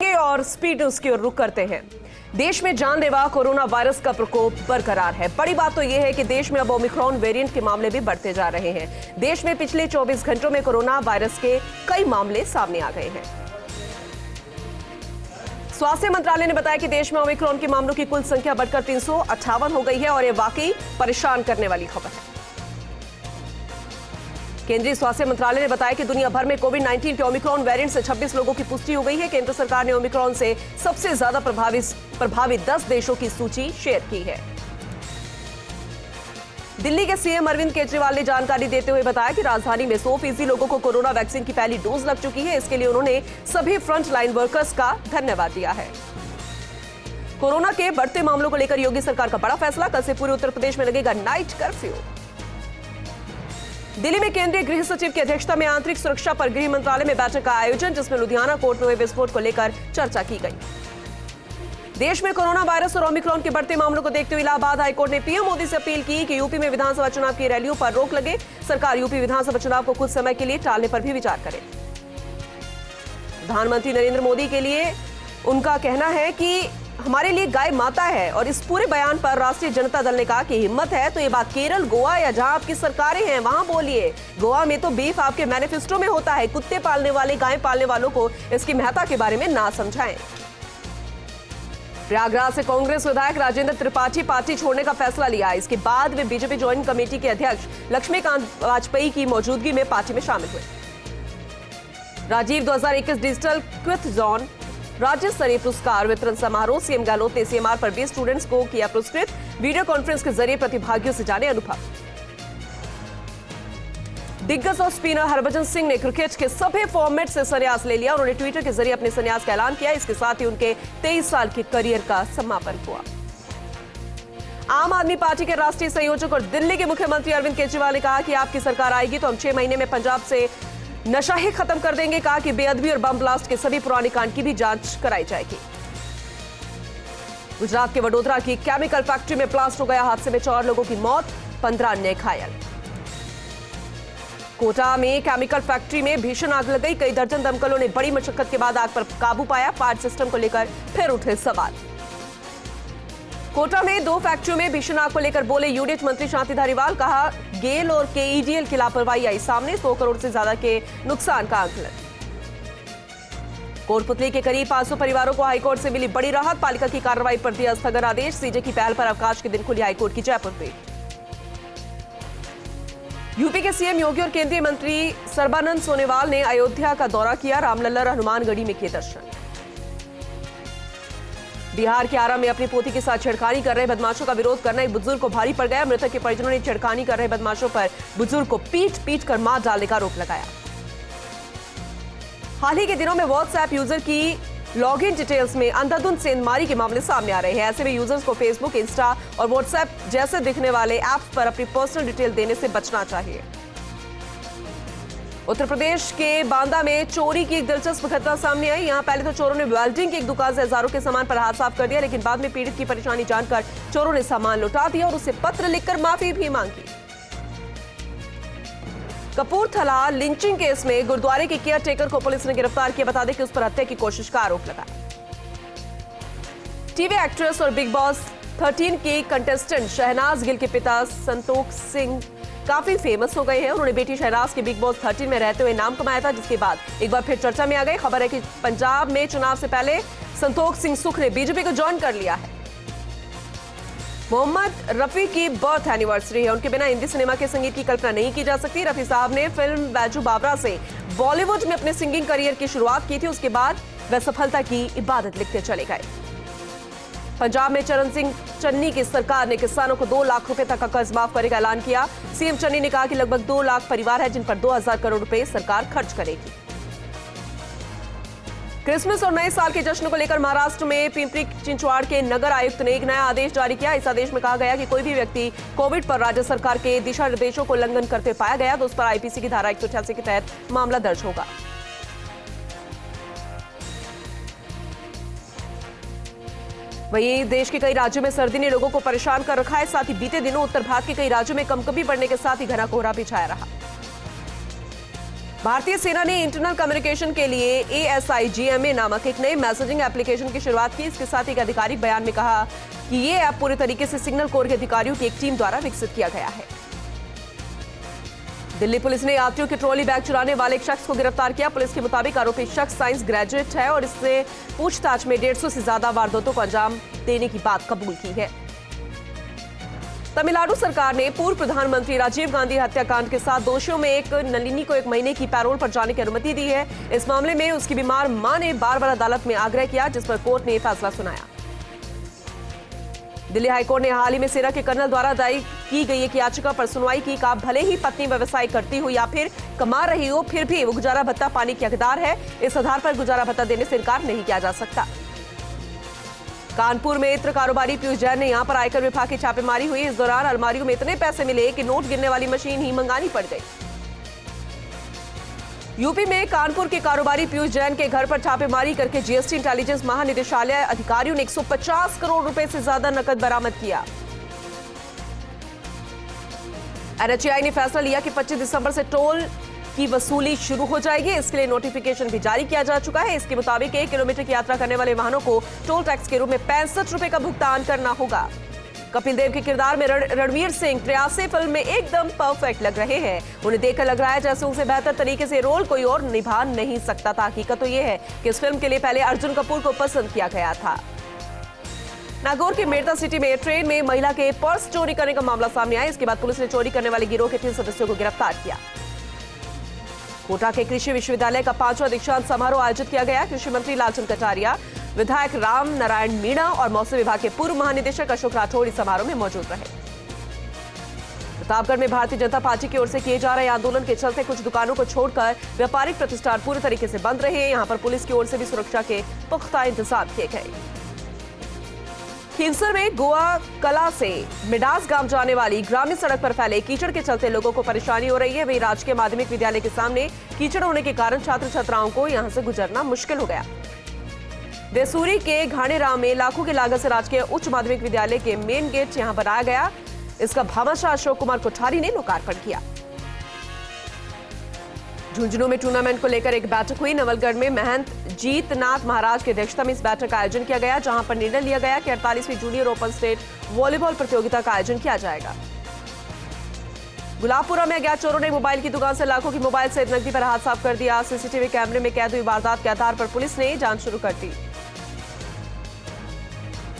देखेंगे और speed news की ओर रुख करते हैं। देश में जानलेवा कोरोना वायरस का प्रकोप बरकरार है। बड़ी बात तो यह है कि देश में अब ओमिक्रॉन वेरिएंट के मामले भी बढ़ते जा रहे हैं। देश में पिछले 24 घंटों में कोरोना वायरस के कई मामले सामने आ गए हैं। स्वास्थ्य मंत्रालय ने बताया कि देश में ओमिक्रॉन के मामलों की कुल संख्या बढ़कर 358 हो गई है और यह वाकई परेशान करने वाली खबर है। केंद्रीय स्वास्थ्य मंत्रालय ने बताया कि दुनिया भर में कोविड-19 के ओमिक्रॉन वेरिएंट से 26 लोगों की पुष्टि हो गई है। केंद्र सरकार ने ओमिक्रॉन से सबसे ज्यादा प्रभावित 10 देशों की सूची शेयर की है। दिल्ली के सीएम अरविंद केजरीवाल ने जानकारी देते हुए बताया कि राजधानी में 100% लोगों को कोरोना वैक्सीन की पहली डोज लग चुकी है। इसके लिए उन्होंने सभी फ्रंट लाइन वर्कर्स का धन्यवाद दिया है। कोरोना के बढ़ते मामलों को लेकर योगी सरकार का बड़ा फैसला, कल से पूरे उत्तर प्रदेश में लगेगा नाइट कर्फ्यू। दिल्ली में केंद्रीय गृह सचिव की अध्यक्षता में आंतरिक सुरक्षा पर गृह मंत्रालय में बैठक का आयोजन, जिसमें लुधियाना कोर्ट में हुए विस्फोट को लेकर चर्चा की गई। देश में कोरोना वायरस और ओमिक्रॉन के बढ़ते मामलों को देखते हुए इलाहाबाद हाईकोर्ट ने पीएम मोदी से अपील की कि यूपी में विधानसभा चुनाव की रैलियों पर रोक लगे। सरकार यूपी विधानसभा चुनाव को कुछ समय के लिए टालने पर भी विचार करे। प्रधानमंत्री नरेंद्र मोदी के लिए उनका कहना है कि हमारे लिए गाय माता है, और इस पूरे बयान पर राष्ट्रीय जनता दल ने कहा कि हिम्मत है तो ये बात केरल, गोवा या जहां आपकी सरकारें हैं वहां बोलिए। गोवा में तो बीफ आपके मैनिफेस्टो में होता है। कुत्ते पालने वाले, गाय पालने वालों को इसकी महत्ता के बारे में ना समझाएं। प्रयागराज से कांग्रेस विधायक राजेंद्र त्रिपाठी पार्टी छोड़ने का फैसला लिया। इसके बाद वे बीजेपी ज्वाइंट कमेटी के अध्यक्ष लक्ष्मीकांत वाजपेयी की मौजूदगी में पार्टी में शामिल हुए। राजीव 2021 डिजिटल क्विथ-जॉन राज्य स्तरीय पुरस्कार वितरण समारोह, सीएम गहलोत ने सीएमआर पर 20 स्टूडेंट्स को किया पुरस्कृत। वीडियो कॉन्फ्रेंस के जरिए प्रतिभागियों से जाने अनुभव। दिग्गज और स्पिनर हरभजन सिंह ने क्रिकेट के सभी फॉर्मेट से संन्यास ले लिया। उन्होंने ट्विटर के जरिए अपने संन्यास का ऐलान किया। इसके साथ ही उनके 23 साल के करियर का समापन हुआ। आम आदमी पार्टी के राष्ट्रीय संयोजक और दिल्ली के मुख्यमंत्री अरविंद केजरीवाल ने कहा कि आपकी सरकार आएगी तो हम 6 महीने में पंजाब से नशा ही खत्म कर देंगे। कहा कि बेअदबी और बम ब्लास्ट के सभी पुराने कांड की भी जांच कराई जाएगी। गुजरात के वडोदरा की केमिकल फैक्ट्री में ब्लास्ट हो गया। हादसे में 4 लोगों की मौत, 15 अन्य घायल। कोटा में केमिकल फैक्ट्री में भीषण आग लग गई। कई दर्जन दमकलों ने बड़ी मशक्कत के बाद आग पर काबू पाया। फायर सिस्टम को लेकर फिर उठे सवाल। कोटा में 2 फैक्ट्रियों में भीषण आग को लेकर बोले यूनिट मंत्री शांति धारीवाल। कहा गेल और केईडीएल की लापरवाही आई सामने। 100 करोड़ से ज्यादा के नुकसान का आकलन। कोटपुतली के करीब 500 परिवारों को हाईकोर्ट से मिली बड़ी राहत। पालिका की कार्रवाई पर दिया स्थगन आदेश। सीजे की पहल पर अवकाश के दिन खुली हाईकोर्ट की जयपुर पीठ। यूपी के सीएम योगी और केंद्रीय मंत्री सर्बानंद सोनोवाल ने अयोध्या का दौरा किया। रामलला और हनुमानगढ़ी में किए दर्शन। बिहार के आरा में अपनी पोती के साथ छेड़खानी कर रहे बदमाशों का विरोध करना एक बुजुर्ग को भारी पड़ गया। मृतक के परिजनों ने छेड़खानी कर रहे बदमाशों पर बुजुर्ग को पीट कर मार डालने का आरोप लगाया। हाल ही के दिनों में व्हाट्सएप यूजर की लॉगिन डिटेल्स में अंधाधुंध सेंधमारी के मामले सामने आ रहे हैं। ऐसे में यूजर्स को फेसबुक, इंस्टा और व्हाट्सएप जैसे दिखने वाले ऐप्स पर अपनी पर्सनल डिटेल देने से बचना चाहिए। उत्तर प्रदेश के बांदा में चोरी की एक दिलचस्प घटना सामने आई। यहां पहले तो चोरों ने वेल्डिंग की एक दुकान से हजारों के सामान पर हाथ साफ कर दिया, लेकिन बाद में पीड़ित की परेशानी जानकर चोरों ने सामान लौटा दिया और उसे पत्र लिखकर माफी भी मांगी। कपूरथला लिंचिंग केस में गुरुद्वारे के केयर टेकर को पुलिस ने गिरफ्तार किया। बता दें कि उस पर हत्या की कोशिश का आरोप लगा। टीवी एक्ट्रेस और बिग बॉस 13 की कंटेस्टेंट शहनाज गिल के पिता संतोख सिंह काफी फेमस हो गए हैं। उन्होंने बेटी शहनाज के बिग बॉस 13 में रहते हुए नाम कमाया था, जिसके बाद एक बार फिर चर्चा में आ गए। खबर है कि पंजाब में चुनाव से पहले संतोख सिंह सुख ने बीजेपी को ज्वाइन कर लिया है। मोहम्मद रफी की बर्थ एनिवर्सरी है। उनके बिना हिंदी सिनेमा के संगीत की कल्पना नहीं की जा सकती। रफी साहब ने फिल्म बैजू बावरा से बॉलीवुड में अपने सिंगिंग करियर की शुरुआत की थी। उसके बाद वह सफलता की इबादत लिखते चले गए। पंजाब में चरण सिंह चन्नी की सरकार ने किसानों को 2 लाख रुपए तक का कर्ज माफ करने का ऐलान किया। सीएम चन्नी ने कहा कि लगभग 2 लाख परिवार है जिन पर 2000 करोड़ रुपए सरकार खर्च करेगी। क्रिसमस और नए साल के जश्न को लेकर महाराष्ट्र में पिंपरी चिंचवाड़ के नगर आयुक्त ने एक नया आदेश जारी किया। इस आदेश में कहा गया कि कोई भी व्यक्ति कोविड पर राज्य सरकार के दिशा निर्देशों को उल्लंघन करते पाया गया तो उस पर आईपीसी की धारा 188 के तहत मामला दर्ज होगा। वहीं देश के कई राज्यों में सर्दी ने लोगों को परेशान कर रखा है। साथ ही बीते दिनों उत्तर भारत के कई राज्यों में कंपकंपी बढ़ने के साथ ही घना कोहरा भी छाया रहा। भारतीय सेना ने इंटरनल कम्युनिकेशन के लिए ASIGMA नामक एक नए मैसेजिंग एप्लीकेशन की शुरुआत की। इसके साथ एक आधिकारिक बयान में कहा कि ये ऐप पूरे तरीके से सिग्नल कोर के अधिकारियों की एक टीम द्वारा विकसित किया गया है। दिल्ली पुलिस ने यात्रियों के ट्रॉली बैग चुराने वाले एक शख्स को गिरफ्तार किया। पुलिस के मुताबिक आरोपी शख्स साइंस ग्रेजुएट है और इससे पूछताछ में 150 से ज्यादा वारदातों को अंजाम देने की बात कबूल की है। तमिलनाडु सरकार ने पूर्व प्रधानमंत्री राजीव गांधी हत्याकांड के साथ दोषियों में एक नलिनी को 1 महीने की पैरोल पर जाने की अनुमति दी है। इस मामले में उसकी बीमार मां ने बार-बार अदालत में आग्रह किया, जिस पर कोर्ट ने फैसला सुनाया। दिल्ली हाईकोर्ट ने हाल ही में सेना के कर्नल द्वारा दायर की गई एक याचिका पर सुनवाई की। कहा भले ही पत्नी व्यवसाय करती हो या फिर कमा रही हो, फिर भी वो गुजारा भत्ता पाने की हकदार है। इस आधार पर गुजारा भत्ता देने से इनकार नहीं किया जा सकता। कानपुर में इत्र कारोबारी पीयूष जैन ने यहां पर आयकर विभाग की छापेमारी हुई। इस दौरान अलमारियों में इतने पैसे मिले कि नोट गिनने वाली मशीन ही मंगानी पड़ गई। यूपी में कानपुर के कारोबारी पीयूष जैन के घर पर छापेमारी करके जीएसटी इंटेलिजेंस महानिदेशालय अधिकारियों ने 150 करोड़ रुपए से ज्यादा नकद बरामद किया। NHAI ने फैसला लिया कि 25 दिसंबर से टोल की वसूली शुरू हो जाएगी। इसके लिए नोटिफिकेशन भी जारी किया जा चुका है। इसके मुताबिक 1 किलोमीटर की यात्रा करने वाले वाहनों को टोल टैक्स के रूप में 65 रुपए का भुगतान करना होगा। कपिल देव के किरदार में रणवीर सिंह 83 फिल्म में एकदम परफेक्ट लग रहे हैं। उन्हें देखकर लग रहा है जैसे उनसे बेहतर तरीके से रोल कोई और निभा नहीं सकता था। हकीकत तो यह है कि इस फिल्म के लिए पहले अर्जुन कपूर को पसंद किया गया था। नागौर के मेड़ता सिटी में ट्रेन में महिला के पर्स चोरी करने का मामला सामने आया। इसके बाद पुलिस ने चोरी करने वाले गिरोह के 3 सदस्यों को गिरफ्तार किया। कोटा के कृषि विश्वविद्यालय का 5वां दीक्षांत समारोह आयोजित किया गया। कृषि मंत्री लालचंद कटारिया, विधायक राम नारायण मीणा और मौसम विभाग के पूर्व महानिदेशक अशोक राठौड़ इस समारोह में मौजूद रहे। प्रतापगढ़ में भारतीय जनता पार्टी की ओर से किए जा रहे आंदोलन के चलते कुछ दुकानों को छोड़कर व्यापारिक प्रतिष्ठान पूरी तरीके से बंद रहे। यहां पर पुलिस की ओर से भी सुरक्षा के पुख्ता इंतजाम किए गए। खींसर में गोवा कला से मिडास गांव जाने वाली ग्रामीण सड़क पर फैले कीचड़ के चलते लोगों को परेशानी हो रही है। वहीं राजकीय माध्यमिक विद्यालय के सामने कीचड़ होने के कारण छात्र छात्राओं को यहां से गुजरना मुश्किल हो गया। देसूरी के घाणेराव में लाखों की लागत से राजकीय उच्च माध्यमिक विद्यालय के मेन गेट यहां बनाया गया। इसका भामाशाह अशोक कुमार कोठारी ने लोकार्पण किया। झुंझुनू में टूर्नामेंट को लेकर एक बैठक हुई। नवलगढ़ में महंत जीतनाथ महाराज की अध्यक्षता में इस बैठक का आयोजन किया गया, जहां पर निर्णय लिया गया कि 48वीं जूनियर ओपन स्टेट वॉलीबॉल प्रतियोगिता का आयोजन किया जाएगा। गुलाबपुरा में अज्ञात चोरों ने मोबाइल की दुकान से लाखों की मोबाइल सहित नकदी पर हाथ साफ कर दिया। सीसीटीवी कैमरे में कैद हुई वारदात के आधार पर पुलिस ने जांच शुरू कर दी।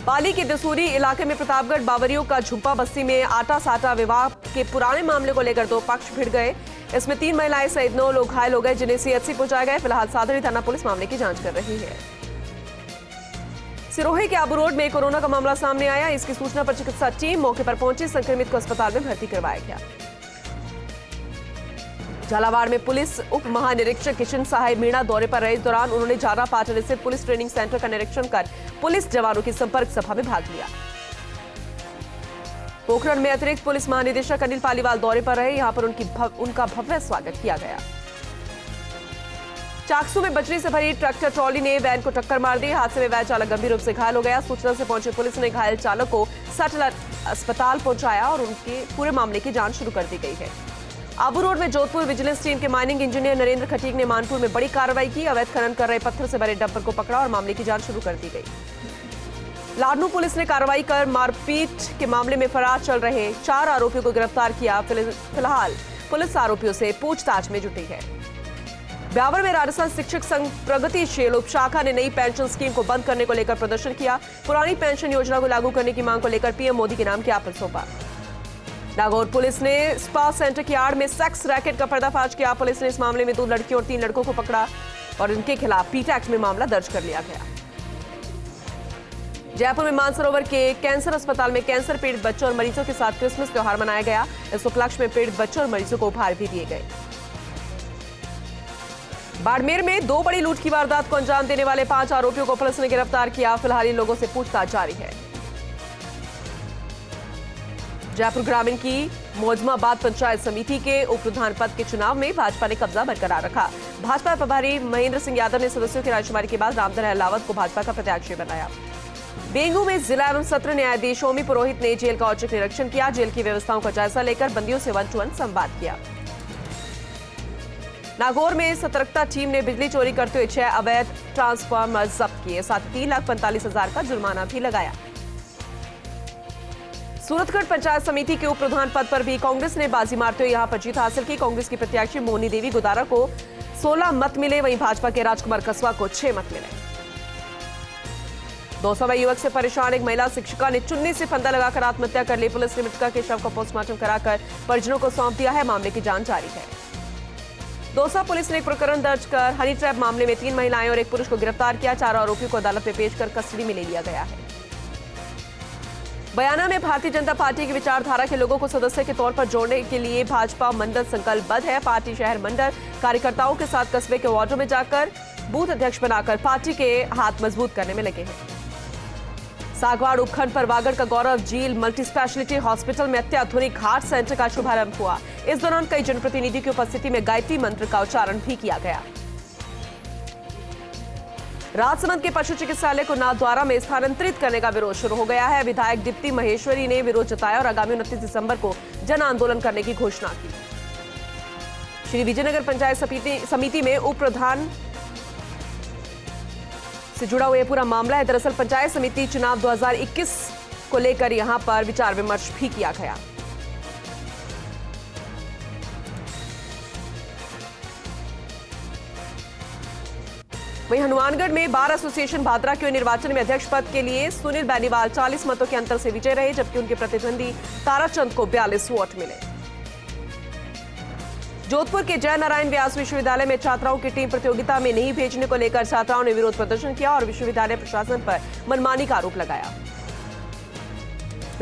पाली के दसूरी इलाके में प्रतापगढ़ बावरियों का झुंपा बस्ती में आटा साटा विवाह के पुराने मामले को लेकर 2 पक्ष भिड़ गए। इसमें 3 महिलाएं सहित 9 लोग घायल हो गए, जिन्हें सीएचसी पहुंचाया गया। फिलहाल सादरी थाना पुलिस मामले की जांच कर रही है। सिरोही के आबू रोड में कोरोना का मामला सामने आया। इसकी सूचना पर चिकित्सा टीम मौके पर पहुंची। संक्रमित को अस्पताल में भर्ती करवाया गया। झालावाड़ में पुलिस उप महानिरीक्षक किशन साहेब मीणा दौरे पर रहे। इस दौरान उन्होंने जारा पाटन स्थित पुलिस ट्रेनिंग सेंटर का निरीक्षण कर पुलिस जवानों की संपर्क सभा में भाग लिया। पोखरण में अतिरिक्त पुलिस महानिदेशक अनिल पालीवाल दौरे पर रहे। यहां पर उनका भव्य स्वागत किया गया। चाकसू में बजरी से भरी ट्रैक्टर ट्रॉली ने वैन को टक्कर मार दी। हादसे में वैन चालक गंभीर रूप से घायल हो गया। सूचना से पहुंची पुलिस ने घायल चालक को सैटेलाइट अस्पताल पहुंचाया और उनके पूरे मामले की जांच शुरू कर दी गई है। आबू रोड में जोधपुर विजिलेंस टीम के माइनिंग इंजीनियर नरेंद्र खटीक ने मानपुर में बड़ी कार्रवाई की। अवैध खनन कर रहे पत्थर से भरे डंपर को पकड़ा और मामले की जांच शुरू कर दी गई। लाडनू पुलिस ने कार्रवाई कर मारपीट के मामले में फरार चल रहे 4 आरोपियों को गिरफ्तार किया। फिलहाल पुलिस आरोपियों से पूछताछ में जुटी है। ब्यावर में राजस्थान शिक्षक संघ प्रगतिशील उप शाखा ने नई पेंशन स्कीम को बंद करने को लेकर प्रदर्शन किया। पुरानी पेंशन योजना को लागू करने की मांग को लेकर पीएम मोदी के नाम ज्ञापन सौंपा। नागौर पुलिस ने स्पा सेंटर की आड़ में सेक्स रैकेट का पर्दाफाश किया। पुलिस ने इस मामले में 2 लड़कियों और 3 लड़कों को पकड़ा और इनके खिलाफ पीटा एक्ट में मामला दर्ज कर लिया गया। जयपुर में मानसरोवर के कैंसर अस्पताल में कैंसर पीड़ित बच्चों और मरीजों के साथ क्रिसमस त्योहार मनाया गया। इस उपलक्ष्य में पीड़ित बच्चों और मरीजों को उपहार भी दिए गए। बाड़मेर में 2 बड़ी लूट की वारदात को अंजाम देने वाले 5 आरोपियों को पुलिस ने गिरफ्तार किया। फिलहाल इन लोगों से पूछताछ जारी है। जयपुर ग्रामीण की मौजमाबाद पंचायत समिति के उप प्रधान पद के चुनाव में भाजपा ने कब्जा बरकरार रखा। भाजपा प्रभारी महेंद्र सिंह यादव ने सदस्यों की रायशुमारी के बाद रामधन अहलावत को भाजपा का प्रत्याशी बनाया। डेंगू में जिला एवं सत्र न्यायाधीश ओमी पुरोहित ने जेल का औचक निरीक्षण किया। जेल की व्यवस्थाओं का जायजा लेकर बंदियों से 1-to-1 संवाद किया। नागौर में सतर्कता टीम ने बिजली चोरी करते हुए 6 अवैध ट्रांसफार्मर जब्त किए, साथ ही 3,45,000 का जुर्माना भी लगाया। सूरतगढ़ पंचायत समिति के उप प्रधान पद पर भी कांग्रेस ने बाजी मारते हुए यहां पर जीत हासिल की। कांग्रेस की प्रत्याशी मोनी देवी गुदारा को 16 मत मिले, वहीं भाजपा के राजकुमार कसवा को 6 मत मिले। 200 युवक से परेशान एक महिला शिक्षिका ने चुन्नी से फंदा लगाकर आत्महत्या कर ली। पुलिस ने मृतका के शव का पोस्टमार्टम कराकर परिजनों को सौंप दिया है। मामले की जांच जारी है। दौसा पुलिस ने एक प्रकरण दर्ज कर हनी ट्रैप मामले में 3 महिलाएं और एक पुरुष को गिरफ्तार किया। 4 आरोपियों को अदालत में पेश कर कस्टडी में ले लिया गया है। बयाना में भारतीय जनता पार्टी की विचारधारा के लोगों को सदस्य के तौर पर जोड़ने के लिए भाजपा मंडल संकल्पबद्ध है। पार्टी शहर मंडल कार्यकर्ताओं के साथ कस्बे के वार्डों में जाकर बूथ अध्यक्ष बनाकर पार्टी के हाथ मजबूत करने में लगे हैं। सागवाड़ उपखंड पर वागड़ का गौरव झील मल्टी स्पेशलिटी हॉस्पिटल में अत्याधुनिक हार्ट सेंटर का शुभारंभ हुआ। इस दौरान कई जनप्रतिनिधियों की उपस्थिति में गायत्री मंत्र का उच्चारण भी किया गया। राजसमंद के पशु चिकित्सालय को नाथद्वारा में स्थानांतरित करने का विरोध शुरू हो गया है। विधायक दीप्ति महेश्वरी ने विरोध जताया और आगामी 29 दिसंबर को जन आंदोलन करने की घोषणा की। श्री विजयनगर पंचायत समिति में उप प्रधान से जुड़ा हुआ यह पूरा मामला है। दरअसल पंचायत समिति चुनाव 2021 को लेकर यहां पर विचार विमर्श भी किया गया। वहीं हनुमानगढ़ में बार एसोसिएशन भादरा के निर्वाचन में अध्यक्ष पद के लिए सुनील बेनीवाल 40 मतों के अंतर से विजय रहे, जबकि उनके प्रतिद्वंदी ताराचंद को 42 वोट मिले। जोधपुर के जय नारायण व्यास विश्वविद्यालय में छात्राओं की टीम प्रतियोगिता में नहीं भेजने को लेकर छात्राओं ने विरोध प्रदर्शन किया और विश्वविद्यालय प्रशासन पर मनमानी का आरोप लगाया।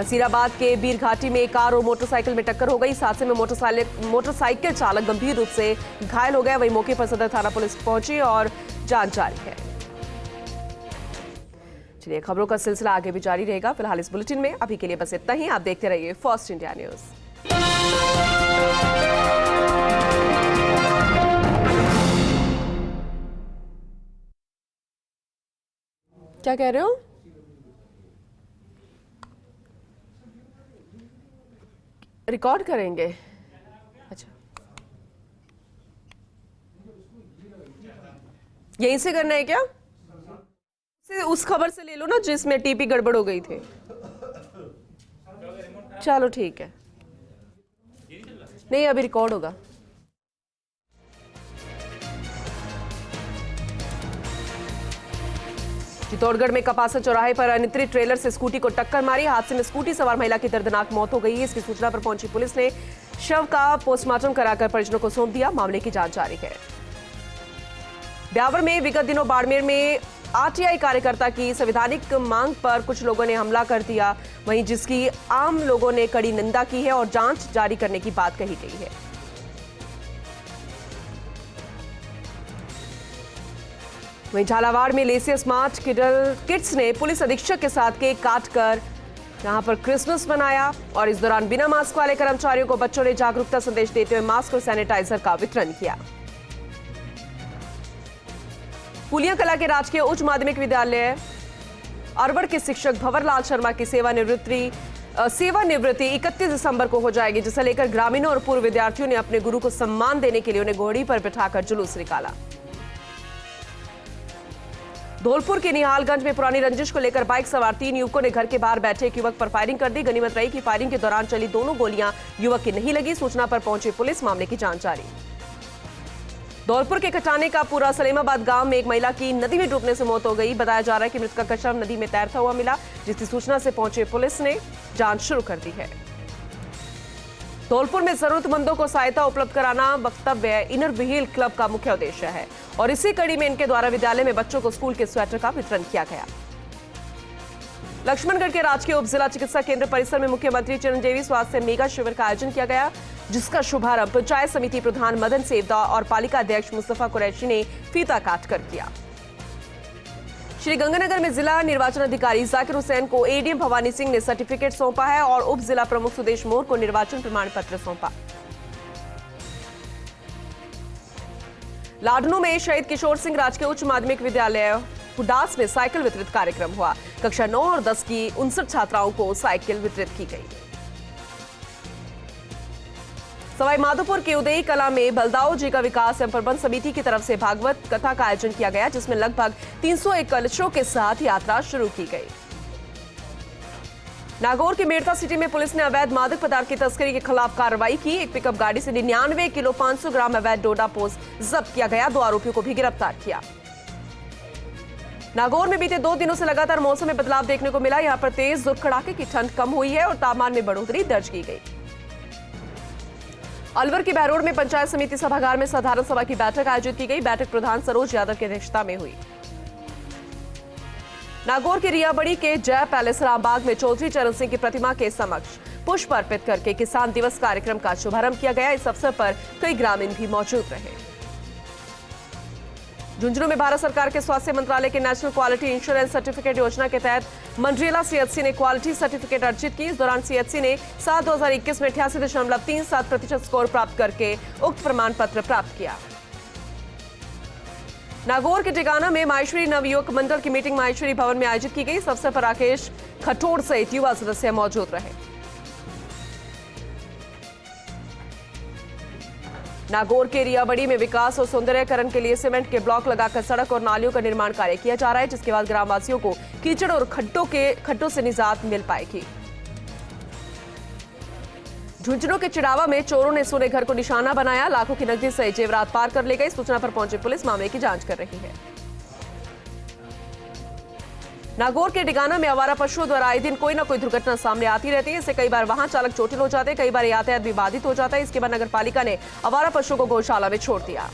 नसीराबाद के बीरघाटी में कार और मोटरसाइकिल में टक्कर हो गई। इस हादसे में मोटरसाइकिल चालक गंभीर रूप से घायल हो गया। वहीं मौके पर सदर थाना पुलिस पहुंची और जांच जारी है। चलिए, खबरों का सिलसिला आगे भी जारी रहेगा। फिलहाल इस बुलेटिन में अभी के लिए बस इतना ही। आप देखते रहिए फर्स्ट इंडिया न्यूज। क्या कह रहे हो? रिकॉर्ड करेंगे? अच्छा, यहीं से करना है क्या? उस खबर से ले लो ना जिसमें टीपी गड़बड़ हो गई थी। चलो ठीक है, नहीं अभी रिकॉर्ड होगा। चित्तौड़गढ़ में कपासा चौराहे पर अनियंत्रित ट्रेलर से स्कूटी को टक्कर मारी। हादसे में स्कूटी सवार महिला की दर्दनाक मौत हो गई है। इसकी सूचना पर पहुंची पुलिस ने शव का पोस्टमार्टम कराकर परिजनों को सौंप दिया। मामले की जांच जारी है। ब्यावर में विगत दिनों बाड़मेर में आरटीआई कार्यकर्ता की संवैधानिक मांग पर कुछ लोगों ने हमला कर दिया, वहीं जिसकी आम लोगों ने कड़ी निंदा की है और जांच जारी करने की बात कही गई है। वहीं झालावाड़ में लेसिया स्मार्ट किड्स ने पुलिस अधीक्षक के साथ केक काटकर यहां पर क्रिसमस मनाया और इस दौरान बिना मास्क वाले कर्मचारियों को बच्चों ने जागरूकता संदेश देते हुए मास्क और सैनिटाइजर का वितरण किया। फूलिया कला के राजकीय उच्च माध्यमिक विद्यालय अरवड़ के शिक्षक भंवरलाल शर्मा की सेवानिवृत्ति 31 दिसंबर को हो जाएगी, जिसे लेकर ग्रामीणों और पूर्व विद्यार्थियों ने अपने गुरु को सम्मान देने के लिए उन्हें घोड़ी पर बिठाकर जुलूस निकाला। धौलपुर के निहालगंज में पुरानी रंजिश को लेकर बाइक सवार 3 युवकों ने घर के बाहर बैठे एक युवक पर फायरिंग कर दी। गनीमत रही कि फायरिंग के दौरान चली दोनों गोलियां युवक की नहीं लगी। सूचना पर पहुंची पुलिस, मामले की जांच जारी। धौलपुर के कटाने का पूरा सलेमाबाद गांव में एक महिला की नदी में डूबने से मौत हो गई। बताया जा रहा है कि मृतका का शव नदी में तैरता हुआ मिला, जिसकी सूचना से पहुंचे पुलिस ने जांच शुरू कर दी है। धौलपुर में जरूरतमंदों को सहायता उपलब्ध कराना वक्तव्य इनर व्हील क्लब का मुख्य उद्देश्य है और इसी कड़ी में इनके द्वारा विद्यालय में बच्चों को स्कूल के स्वेटर का वितरण किया गया। लक्ष्मणगढ़ के राजकीय उप जिला चिकित्सा केंद्र परिसर में मुख्यमंत्री चिरंजीवी स्वास्थ्य मेगा शिविर का आयोजन किया गया, जिसका शुभारंभ पंचायत समिति प्रधान मदन सेवदा और पालिका अध्यक्ष मुस्तफा कुरैशी ने फीता काटकर किया। श्री गंगानगर में जिला निर्वाचन अधिकारी जाकिर हुसैन को एडीएम भवानी सिंह ने सर्टिफिकेट सौंपा है और उप जिला प्रमुख सुदेश मोर को निर्वाचन प्रमाण पत्र सौंपा। लाडनू में शहीद किशोर सिंह राजकीय उच्च माध्यमिक विद्यालय हुडास में साइकिल वितरित कार्यक्रम हुआ। कक्षा 9 और 10 की 59 छात्राओं को साइकिल वितरित की गई। सवाई माधोपुर के उदयी कला में बलदाऊ जी का विकास एवं प्रबंध समिति की तरफ से भागवत कथा का आयोजन किया गया, जिसमें लगभग 301 कलशों के साथ यात्रा शुरू की गई। नागौर की मेड़ता सिटी में पुलिस ने अवैध मादक पदार्थ की तस्करी के खिलाफ कार्रवाई की। एक पिकअप गाड़ी से 99 किलो 500 ग्राम अवैध डोडा पोस्ट जब्त किया गया। 2 आरोपियों को भी गिरफ्तार किया। नागौर में बीते 2 दिनों से लगातार मौसम में बदलाव देखने को मिला। यहां पर तेज और कड़ाके की ठंड कम हुई है और तापमान में बढ़ोतरी दर्ज की गई। अलवर के बहरोड में पंचायत समिति सभागार में साधारण सभा की बैठक आयोजित की गई। बैठक प्रधान सरोज यादव की अध्यक्षता में हुई। नागौर के रियाबड़ी के जय पैलेस रामबाग में चौधरी चरण सिंह की प्रतिमा के समक्ष पुष्प अर्पित करके किसान दिवस कार्यक्रम का शुभारंभ किया गया। इस अवसर पर कई ग्रामीण भी मौजूद रहे। झुंझुनू में भारत सरकार के स्वास्थ्य मंत्रालय के नेशनल क्वालिटी इंश्योरेंस सर्टिफिकेट योजना के तहत मंड्रेला सीएचसी ने क्वालिटी सर्टिफिकेट अर्जित की। इस दौरान सीएचसी ने 7/2021 में 88.37% स्कोर प्राप्त करके उक्त प्रमाण पत्र प्राप्त किया। नागौर के टिकाना में माहेश्वरी नवयुवक मंडल की मीटिंग माहेश्वरी भवन में आयोजित की गई। इस अवसर पर राकेश खटोड़ सहित युवा सदस्य मौजूद रहे। नागौर के रियाबड़ी में विकास और सौंदर्यकरण के लिए सीमेंट के ब्लॉक लगाकर सड़क और नालियों का निर्माण कार्य किया जा रहा है, जिसके बाद ग्रामवासियों को कीचड़ और खड्डों से निजात मिल पाएगी। झुंझुनू के चिड़ावा में चोरों ने सोने घर को निशाना बनाया। लाखों की नकदी सहित जेवरात पार कर ले गए। सूचना पर पहुंची पुलिस मामले की जांच कर रही है। नागौर के डिगाना में आवारा पशुओं द्वारा आए दिन कोई ना कोई दुर्घटना सामने आती रहती है। इससे कई बार वाहन चालक चोटिल हो जाते हैं, कई बार यातायात भी बाधित हो जाता है। इसके बाद नगर पालिका ने आवारा पशुओं को गौशाला में छोड़ दिया।